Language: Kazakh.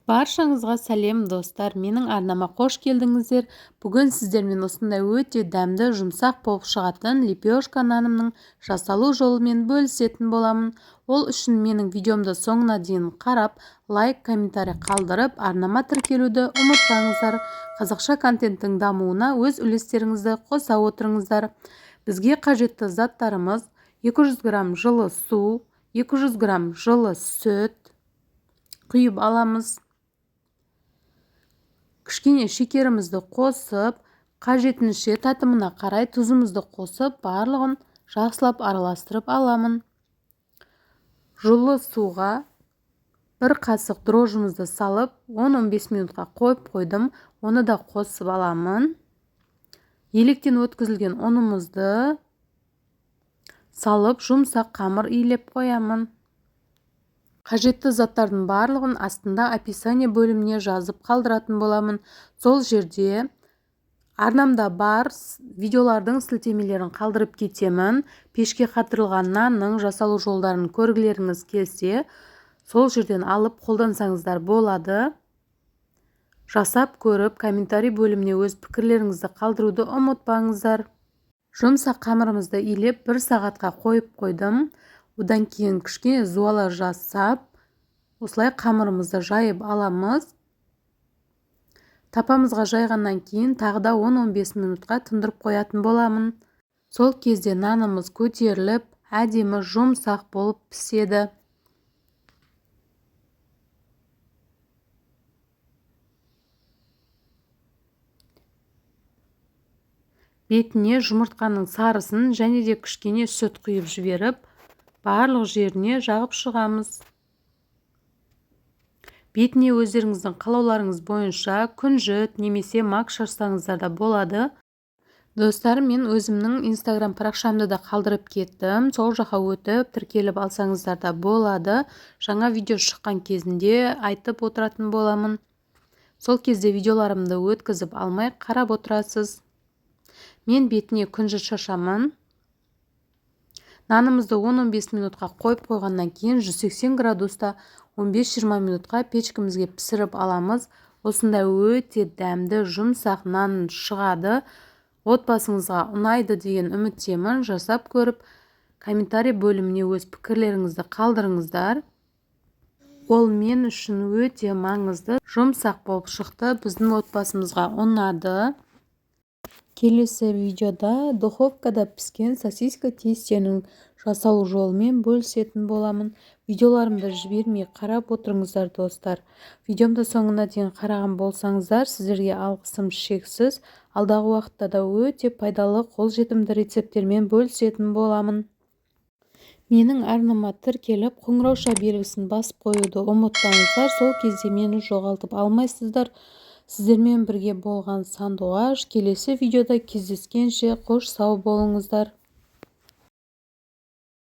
Баршаңызға сәлем достар, менің арнама қош келдіңіздер. Бүгін сіздермен осындай өте дәмді, жұмсақ болып шығатын лепешка нанымның жасалу жолымен бөлісетін боламын. Ол үшін менің видеомды соңына дейін қарап, лайк, комментарий қалдырып, арнама тіркелуді ұмытпаңыздар. Қазақша контенттің дамуына өз үлестеріңізді қоса отырыңыздар. Бізге қажетті заттарымыз: 200 грамм жылы су, 200 грамм жылы сүт құйып аламыз. Кішкене шекерімізді қосып, қажетінше татымына қарай тұзымызды қосып, барлығын жақсылап араластырып аламын. Жылы суға 1 қасық дрожжымызды салып, 10-15 минутқа қойып қойдым. Оны да қосып аламын. Електен өткізілген ұнымызды салып, жұмсақ қамыр илеп қоямын. Қажетті заттардың барлығын астында описание бөліміне жазып қалдыратын боламын. Сол жерде арнамда бар видеолардың сілтемелерін қалдырып кетемін. Пешке қатырылған нанның жасалу жолдарын көргілеріңіз келсе, сол жерден алып қолдансаңыздар болады. Жасап көріп, комментарий бөліміне өз пікірлеріңізді қалдыруды ұмытпаңыздар. Жұмсақ қамырымызды илеп 1 сағатқа қойып қойдым. Одан кейін кішкене зуалар жасап, осылай қамырымызды жайып аламыз. Тапамызға жайғаннан кейін тағы да 10-15 минутқа тындырып қоятын боламын. Сол кезде нанымыз көтеріліп, әдемі жұмсақ болып піседі. Бетіне жұмыртқаның сарысын және де кішкене сүт құйып жіберіп, барлық жеріне жағып шығамыз. Бетіне өздеріңіздің қалауларыңыз бойынша күнжіт немесе мак шашсаңыздар да болады. Достар, мен өзімнің инстаграм парақшамды да қалдырып кеттім. Сол жаққа өтіп, тіркеліп алсаңыздар да болады. Жаңа видео шыққан кезінде айтып отыратын боламын. Сол кезде видеоларымды өткізіп алмай қарап отырасыз. Мен бетіне күнжіт шашамын. Нанымызды 10-15 минутқа қойып қойғаннан кейін 180 градуста 15-20 минутқа пешкімізге пісіріп аламыз. Осындай өте дәмді, жұмсақ нан шығады. Отбасыңызға ұнайды деген үміттемін. Жасап көріп, комментарий бөліміне өз пікірлеріңізді қалдырыңыздар. Ол мен үшін өте маңызды. Жұмсақ болып шықты, біздің отбасымызға ұнады. Келесі видеода духовкада піскен сосиска тестенің жасалу жолымен бөлісетін боламын. Видеоларымды жібермей қарап отырыңыздар достар. Видеомды соңына дейін қараған болсаңыздар, сіздерге алғысым шексіз. Алдағы уақытта да өте пайдалы, қолжетімді рецепттермен бөлісетін боламын. Менің арнама тіркеліп, қоңырауша белгісін басып қоюды ұмытпаңыздар. Сол кезде мені жоғалтып алмайсыздар. Сіздермен бірге болған Сандуғаш. Келесі видеода кездескенше қош сау болыңыздар.